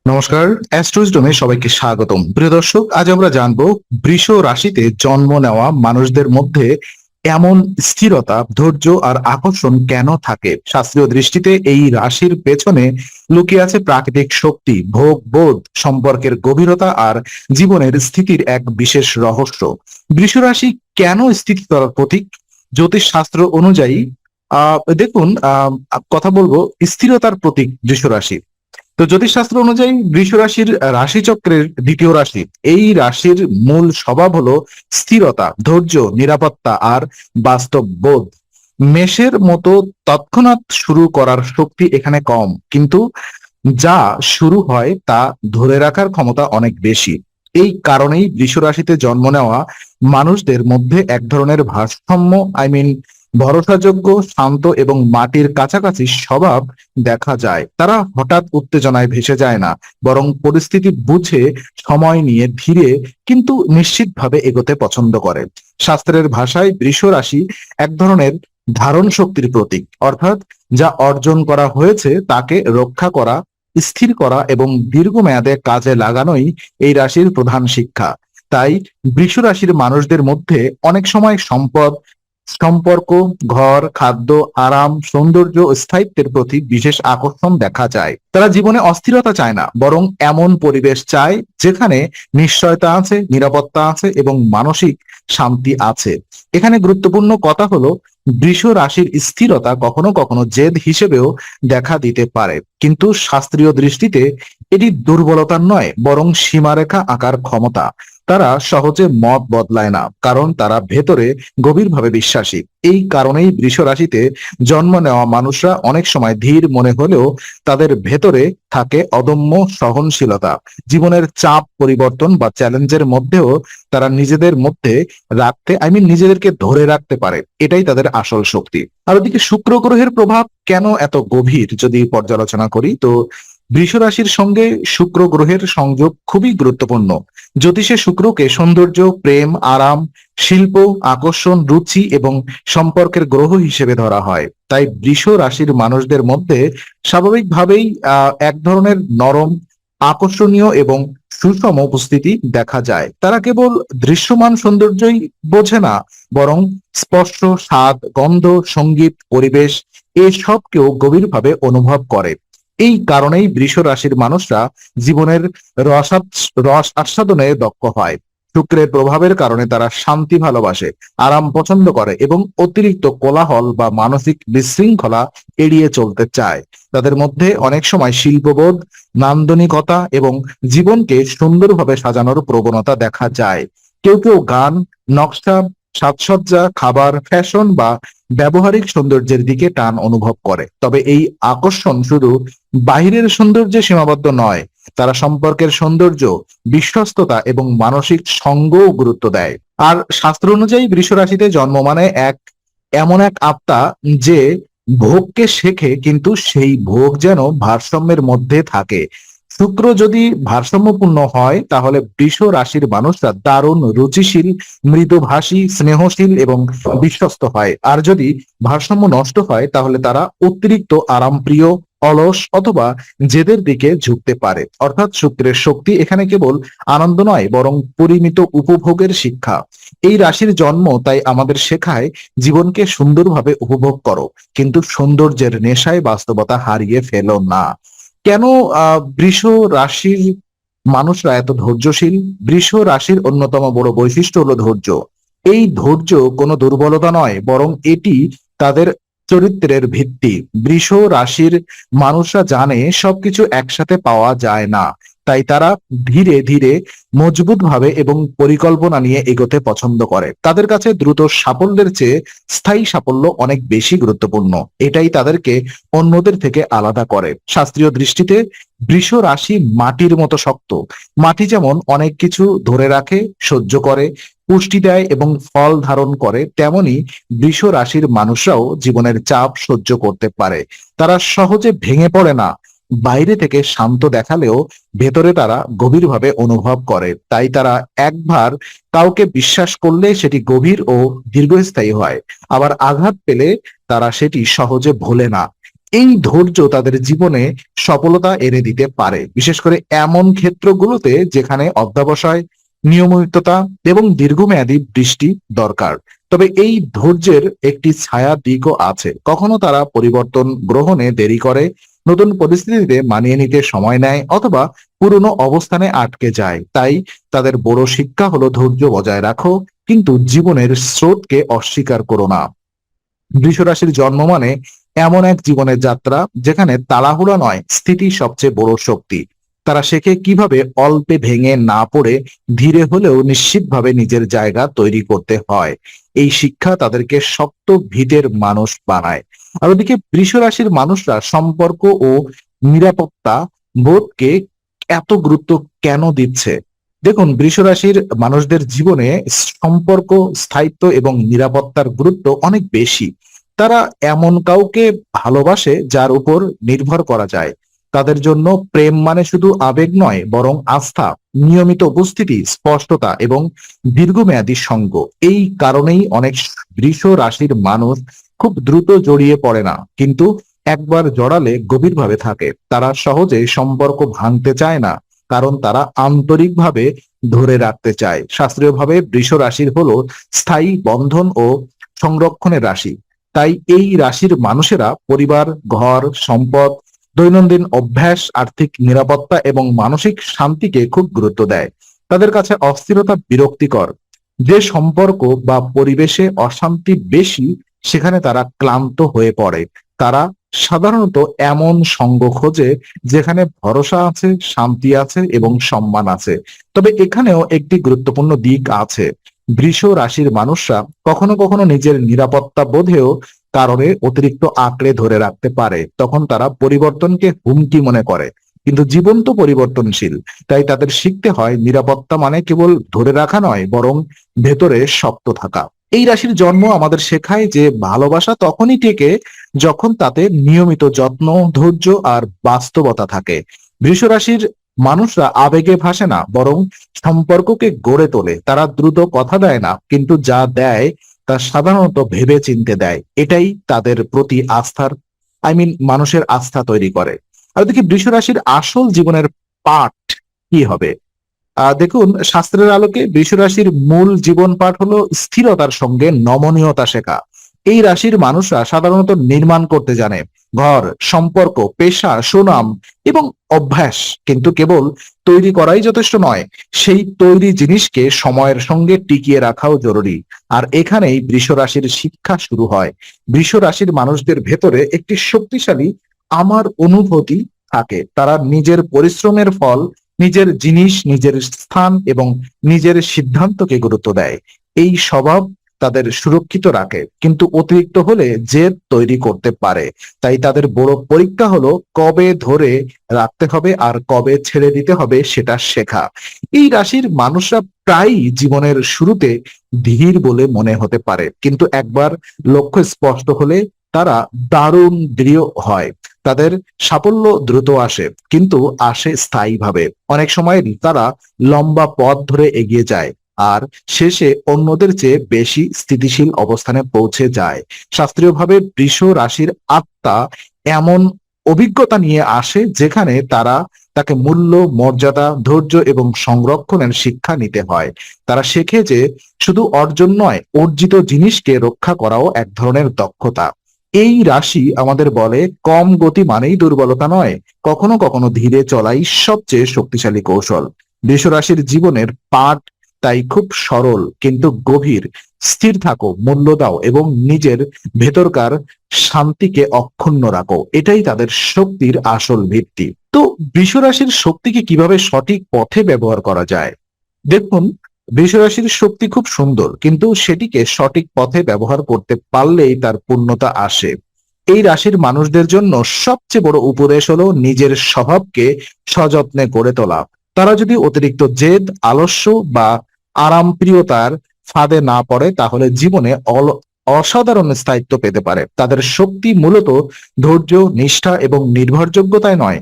নমস্কার, অ্যাস্ট্রোইজডমে সবাইকে স্বাগতম। প্রিয় দর্শক, আজ আমরা জানবো বৃষ রাশিতে জন্ম নেওয়া মানুষদের মধ্যে এমন স্থিরতা, ধৈর্য আর আকর্ষণ কেন থাকে। শাস্ত্রীয় দৃষ্টিতে এই রাশির পেছনে লুকিয়ে আছে প্রাকৃতিক শক্তি, ভোগ বোধ, সম্পর্কের গভীরতা আর জীবনের স্থিতির এক বিশেষ রহস্য। বৃষ রাশি কেন স্থিতিশীলতার প্রতীক? জ্যোতিষ শাস্ত্র অনুযায়ী দেখুন, কথা বলবো স্থিরতার প্রতীক বৃষ রাশি। তো জ্যোতিষশাস্ত্র অনুযায়ী বৃষ রাশির রাশিচক্রের দ্বিতীয় রাশি। এই রাশির মূল স্বভাব হলো স্থিরতা, ধৈর্য, নিরাপত্তা আর বাস্তব বোধ। মেষের মতো তৎক্ষণাৎ শুরু করার শক্তি এখানে কম, কিন্তু যা শুরু হয় তা ধরে রাখার ক্ষমতা অনেক বেশি। এই কারণেই বৃষ রাশিতে জন্ম নেওয়া মানুষদের মধ্যে এক ধরনের ভারসাম্য, ভরসাযোগ্য, শান্ত এবং মাটির কাছাকাছি স্বভাব দেখা যায়। তারা হঠাৎ উত্তেজনায় ভেসে যায় না, বরং পরিস্থিতি বুঝে সময় নিয়ে ধীরে কিন্তু নিশ্চিতভাবে এগোতে পছন্দ করে। শাস্ত্রের ভাষায় বৃষ রাশি এক ধরনের ধারণ শক্তির প্রতীক, অর্থাৎ যা অর্জন করা হয়েছে তাকে রক্ষা করা, স্থির করা এবং দীর্ঘমেয়াদে কাজে লাগানোই এই রাশির প্রধান শিক্ষা। তাই বৃষ রাশির মানুষদের মধ্যে অনেক সময় সম্পদ, সম্পর্ক, ঘর, খাদ্য, আরাম, সৌন্দর্য ও স্থায়িত্বের প্রতি বিশেষ আকর্ষণ দেখা যায়। তারা জীবনে অস্থিরতা চায় না, বরং এমন পরিবেশ চায় যেখানে নিশ্চয়তা আছে, নিরাপত্তা আছে এবং মানসিক শান্তি আছে। এখানে গুরুত্বপূর্ণ কথা হলো, বৃষ রাশির স্থিরতা কখনো কখনো জেদ হিসেবেও দেখা দিতে পারে, কিন্তু শাস্ত্রীয় দৃষ্টিতে এটি দুর্বলতা নয়, বরং সীমারেখা আঁকার ক্ষমতা। তারা সহজে মত বদলায় না, কারণ তারা ভেতরে গভীরভাবে বিশ্বাসী। এই কারণেই বৃষ রাশিতে জন্ম নেওয়া মানুষরা অনেক সময় ধীর মনে হলেও তাদের ভেতরে থাকে অদম্য সহনশীলতা। জীবনের চাপ, পরিবর্তন বা চ্যালেঞ্জের মধ্যেও তারা নিজেদের মধ্যে নিজেদেরকে ধরে রাখতে পারে। এটাই তাদের আসল শক্তি। আর ওদিকে শুক্র গ্রহের প্রভাব কেন এত গভীর যদি পর্যালোচনা করি, তো বৃষ রাশির সঙ্গে শুক্র গ্রহের সংযোগ খুবই গুরুত্বপূর্ণ। জ্যোতিষে শুক্রকে সৌন্দর্য, প্রেম, আরাম, শিল্প, আকর্ষণ, রুচি এবং সম্পর্কের গ্রহ হিসেবে ধরা হয়। তাই বৃষ রাশির মানুষদের মধ্যে স্বাভাবিকভাবেই এক ধরনের নরম, আকর্ষণীয় এবং সুষম উপস্থিতি দেখা যায়। তারা কেবল দৃশ্যমান সৌন্দর্যই বোঝে না, বরং স্পর্শ, স্বাদ, গন্ধ, সঙ্গীত, পরিবেশ এসবকেও গভীরভাবে অনুভব করে। এই কারণেই বৃষ রাশির মানুষরা জীবনের রস আস্বাদনে দক্ষ হয়। শুক্রের প্রভাবের কারণে তারা শান্তি ভালোবাসে, আরাম পছন্দ করে এবং অতিরিক্ত কোলাহল বা মানসিক বিশৃঙ্খলা এড়িয়ে চলতে চায়। তাদের মধ্যে অনেক সময় শিল্পবোধ, নান্দনিকতা এবং জীবনকে সুন্দরভাবে সাজানোর প্রবণতা দেখা যায়। কেউ কেউ গান, নকশা, সাজসজ্জা, খাবার, ফ্যাশন বা ব্যবহারিক সৌন্দর্যের দিকে টান অনুভব করে। তবে এই আকর্ষণ শুধু বাহিরের সৌন্দর্যে সীমাবদ্ধ নয়, তারা সম্পর্কের সৌন্দর্য, বিশ্বস্ততা এবং মানসিক সঙ্গও গুরুত্ব দেয়। আর শাস্ত্র অনুযায়ী বৃষ রাশিতে জন্ম মানে এমন এক আত্মা যে ভোগকে শেখে, কিন্তু সেই ভোগ যেন ভারসাম্যের মধ্যে থাকে। শুক্র যদি ভারসাম্যপূর্ণ হয় তাহলে বৃষ রাশির মানুষরা দারুণ রুচিশীল, মৃদুভাষী, স্নেহশীল এবং বিশ্বস্ত হয়। আর যদি ভারসাম্য নষ্ট হয় তাহলে তারা অতিরিক্ত আরামপ্রিয়, অলস অথবা জেদের দিকে ঝুঁকতে পারে। অর্থাৎ শুক্রের শক্তি এখানে কেবল আনন্দ নয়, বরং পরিমিত উপভোগের শিক্ষা। এই রাশির জন্ম তাই আমাদের শেখায়, জীবনকে সুন্দরভাবে উপভোগ করো, কিন্তু সৌন্দর্যের নেশায় বাস্তবতা হারিয়ে ফেলো না। কেন বৃষ রাশির মানুষরা এত ধৈর্যশীল? বৃষ রাশির অন্যতম বড় বৈশিষ্ট্য হলো ধৈর্য। এই ধৈর্য কোনো দুর্বলতা নয়, বরং এটি তাদের চরিত্রের ভিত্তি। বৃষ রাশির মানুষরা জানে সবকিছু একসাথে পাওয়া যায় না, তাই তারা ধীরে ধীরে, মজবুত ভাবে এবং পরিকল্পনা নিয়ে এগোতে পছন্দ করে। তাদের কাছে দ্রুত সাফল্যের চেয়ে স্থায়ী সাফল্য অনেক বেশি গুরুত্বপূর্ণ। এটাই তাদেরকে অন্যদের থেকে আলাদা করে। শাস্ত্রীয় দৃষ্টিতে বৃষ রাশি মাটির মতো শক্ত। মাটি যেমন অনেক কিছু ধরে রাখে, সহ্য করে, পুষ্টি দেয় এবং ফল ধারণ করে, তেমনি বৃষ রাশির মানুষরাও জীবনের চাপ সহ্য করতে পারে। তারা সহজে ভেঙে পড়ে না, বাইরে থেকে শান্ত দেখালেও ভেতরে তারা গভীরভাবে অনুভব করে। তাই তারা একবার কাউকে বিশ্বাস করলে সেটি গভীর ও দীর্ঘস্থায়ী হয়, আবার আঘাত পেলে তারা সেটি সহজে ভোলে না। এই ধৈর্য তাদের জীবনে সফলতা এনে দিতে পারে, বিশেষ করে এমন ক্ষেত্রগুলোতে যেখানে অধ্যবসায়, নিয়মিততা এবং দীর্ঘমেয়াদী দৃষ্টি দরকার। তবে এই ধৈর্যের একটি ছায়া দিকও আছে। কখনো তারা পরিবর্তন গ্রহণে দেরি করে, নতুন পরিস্থিতিতে মানিয়ে নিতে সময় নেয়, অথবা পুরনো অবস্থানে আটকে যায়। তাই তাদের বড় শিক্ষা হলো ধৈর্য বজায় রাখো, কিন্তু জীবনের স্রোতকে অস্বীকার করো না। বৃষ রাশির জন্ম মানে এমন এক জীবনের যাত্রা যেখানে তাড়াহুড়া নয়, স্থিতি সবচেয়ে বড় শক্তি। তারা শেখে কিভাবে অল্পে ভেঙে না পড়ে ধীরে হলেও নিশ্চিতভাবে নিজের জায়গা তৈরি করতে হয়। এই শিক্ষা তাদেরকে শক্ত ভিতের মানুষ বানায়। আর ওদিকে বৃষ রাশির মানুষরা সম্পর্ক ও নিরাপত্তা বোধকে এত গুরুত্ব কেন দিচ্ছে? দেখুন, বৃষ রাশির মানুষদের জীবনে সম্পর্ক, স্থায়িত্ব এবং নিরাপত্তার গুরুত্ব অনেক বেশি। তারা এমন কাউকে ভালোবাসে যার উপর নির্ভর করা যায়। তাদের জন্য প্রেম মানে শুধু আবেগ নয়, বরং আস্থা, নিয়মিত উপস্থিতি, স্পষ্টতা এবং দীর্ঘমেয়াদী সঙ্গ। এই কারণেই অনেক বৃষ রাশির মানুষ খুব দ্রুত জড়িয়ে পড়ে না, কিন্তু একবার জড়ালে গভীরভাবে থাকে। তারা সহজে সম্পর্ক ভাঙতে চায় না, কারণ তারা আন্তরিকভাবে ধরে রাখতে চায়। শাস্ত্রীয়ভাবে বৃষ রাশির হলো স্থায়ী বন্ধন ও সংরক্ষণের রাশি। তাই এই রাশির মানুষেরা পরিবার, ঘর, সম্পদ, দৈনন্দিন অভ্যাস, আর্থিক নিরাপত্তা এবং মানসিক শান্তিকে খুব গুরুত্ব দেয়। তাদের কাছে অস্থিরতা বিরক্তিকর। যে সম্পর্ক বা পরিবেশে অশান্তি বেশি, সেখানে তারা ক্লান্ত হয়ে পড়ে। তারা সাধারণত এমন সঙ্গ খোঁজে যেখানে ভরসা আছে, শান্তি আছে এবং সম্মান আছে। তবে এখানেও একটি গুরুত্বপূর্ণ দিক আছে। বৃষ রাশির মানুষরা কখনো কখনো নিজের নিরাপত্তা বোধেও কারণে অতিরিক্ত আঁকড়ে ধরে রাখতে পারে। তখন তারা পরিবর্তনকে হুমকি মনে করে, কিন্তু জীবন তো পরিবর্তনশীল। তাই তাদের শিখতে হয় নিরাপত্তা মানে কেবল ধরে রাখা নয়, বরং ভেতরে শক্ত থাকা। এই রাশির জন্ম আমাদের শেখায় যে ভালোবাসা তখনই টেকে যখন তাতে নিয়মিত যত্ন, ধৈর্য আর বাস্তবতা থাকে। বৃষ রাশির মানুষরা আবেগে ভাসে না, বরং সম্পর্ককে গড়ে তোলে। তারা দ্রুত কথা দেয় না, কিন্তু যা দেয় তা সাধারণত ভেবে চিন্তে দেয়। এটাই তাদের প্রতি আস্থার, মানুষের আস্থা তৈরি করে। আর দেখি বৃষ রাশির আসল জীবনের পাঠ কি হবে। দেখুন, শাস্ত্রের আলোকে বৃষ রাশির মূল জীবন পাঠ হলো স্থিরতার সঙ্গে নমনীয়তা শেখা। এই রাশির মানুষরা সাধারণত নির্মাণ করতে জানে, ঘর, সম্পর্ক, পেশা, সুনাম এবং অভ্যাস। কিন্তু কেবল তৈরি করাই যথেষ্ট নয়, সেই তৈরি জিনিসকে সময়ের সঙ্গে টিকিয়ে রাখাও জরুরি। আর এখানেই বৃষ রাশির শিক্ষা শুরু হয়। বৃষ রাশির মানুষদের ভেতরে একটি শক্তিশালী আমার অনুভূতি থাকে। তারা নিজের পরিশ্রমের ফল, নিজের জিনিস, নিজের স্থান এবং নিজের সিদ্ধান্তকে গুরুত্ব দেয়। এই স্বভাব তাদের সুরক্ষিত রাখে, কিন্তু অতিরিক্ত হলে জেদ তৈরি করতে পারে। তাই তাদের বড় পরীক্ষা হলো কবে ধরে রাখতে হবে আর কবে ছেড়ে দিতে হবে সেটা শেখা। এই রাশির মানুষরা প্রায়ই জীবনের শুরুতে ধীর বলে মনে হতে পারে, কিন্তু একবার লক্ষ্য স্পষ্ট হলে তারা দারুণ দৃঢ় হয়। তাদের সাফল্য দ্রুত আসে, কিন্তু আসে স্থায়ীভাবে। অনেক সময় তারা লম্বা পথ ধরে এগিয়ে যায় আর শেষে অন্যদের চেয়ে বেশি স্থিতিশীল অবস্থানে পৌঁছে যায়। শাস্ত্রীয়ভাবে বৃষ রাশির আত্মা এমন অভিজ্ঞতা নিয়ে আসে যেখানে তাকে মূল্য, মর্যাদা, ধৈর্য এবং সংরক্ষণের শিক্ষা নিতে হয়। তারা শেখে যে শুধু অর্জন নয়, অর্জিত জিনিসকে রক্ষা করাও এক ধরনের দক্ষতা। এই রাশি আমাদের বলে কম গতি মানেই দুর্বলতা নয়, কখনো কখনো ধীরে চলাই সবচেয়ে শক্তিশালী কৌশল। বৃষ রাশির জীবনের পাঠ তাই খুব সরল কিন্তু গভীর। স্থির থাকো, মূল্য দাও এবং নিজের ভেতরকার শান্তিকে অক্ষুণ্ণ রাখো। এটাই তাদের শক্তির আসল ভিত্তি। তো বৃষ রাশির শক্তিকে কিভাবে সঠিক পথে ব্যবহার করা যায়? দেখুন, বৃষ রাশির শক্তি খুব সুন্দর, কিন্তু সেটিকে সঠিক পথে ব্যবহার করতে পারলেই তার পূর্ণতা আসে। এই রাশির মানুষদের জন্য সবচেয়ে বড় উপদেশ হলো নিজের স্বভাবকে সযত্নে গড়ে তোলা। তারা যদি অতিরিক্ত জেদ, আলস্য বা আরামপ্রিয়তার ফাঁদে না পড়ে, তাহলে জীবনে অসাধারণ স্থায়িত্ব পেতে পারে। তাদের শক্তি মূলত ধৈর্য, নিষ্ঠা এবং নির্ভরযোগ্যতায় নয়।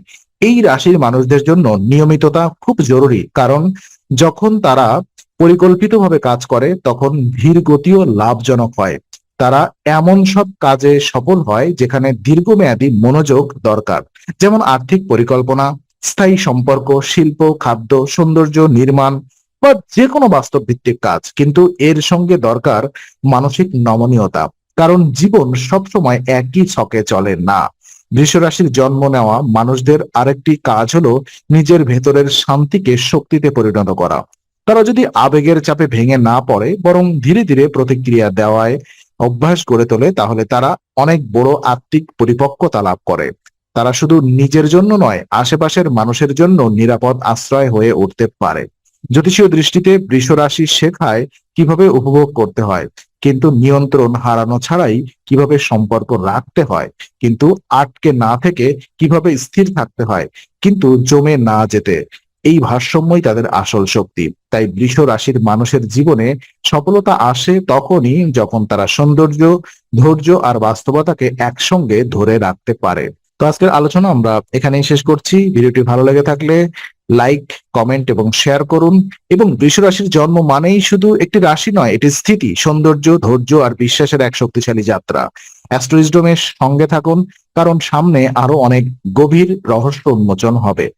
এই রাশির মানুষদের জন্য নিয়মিততা খুব জরুরি, কারণ যখন তারা পরিকল্পিতভাবে কাজ করে তখন ধীর গতিও লাভজনক হয়। তারা এমন সব কাজে সফল হয় যেখানে দীর্ঘমেয়াদী মনোযোগ দরকার, যেমন আর্থিক পরিকল্পনা, স্থায়ী সম্পর্ক, শিল্প, খাদ্য, সৌন্দর্য, নির্মাণ বা যে কোনো বাস্তব ভিত্তিক কাজ। কিন্তু এর সঙ্গে দরকার মানসিক নমনীয়তা, কারণ জীবন সবসময় একই ছকে চলে না। বৃষ রাশির জন্ম নেওয়া মানুষদের আরেকটি কাজ হলো নিজের ভেতরের শান্তিকে শক্তিতে পরিণত করা। তারা যদি আবেগের চাপে ভেঙে না পড়ে, বরং ধীরে ধীরে প্রতিক্রিয়া দেওয়ায় অভ্যাস গড়ে তোলে, তাহলে তারা অনেক বড় আত্মিক পরিপক্কতা লাভ করে। তারা শুধু নিজের জন্য নয়, আশেপাশের মানুষের জন্য নিরাপদ আশ্রয় হয়ে উঠতে পারে। জ্যোতিষীয় দৃষ্টিতে বৃষ রাশি শেখায় কিভাবে উপভোগ করতে হয়, কিন্তু নিয়ন্ত্রণ হারানো ছাড়াই কিভাবে সম্পর্ক রাখতে হয়, কিন্তু আটকে না থেকে কিভাবে স্থির থাকতে হয়, কিন্তু জমে না যেতে। এই ভারসাম্যই তাদের আসল শক্তি। তাই বৃষ রাশির মানুষের জীবনে সফলতা আসে তখনই যখন তারা সৌন্দর্য, ধৈর্য আর বাস্তবতাকে একসঙ্গে ধরে রাখতে পারে। তো আজকের আলোচনা আমরা এখানেই শেষ করছি। ভিডিওটি ভালো লেগে থাকলে লাইক, কমেন্ট এবং শেয়ার করুন। এবং বৃষ রাশির জন্ম মানেই শুধু একটি রাশি নয়, এটি স্থিতি, সৌন্দর্য, ধৈর্য আর বিশ্বাসের এক শক্তিশালী যাত্রা। অ্যাস্ট্রো উইজডমের সঙ্গে থাকুন, কারণ সামনে আরো অনেক গভীর রহস্য উন্মোচন হবে।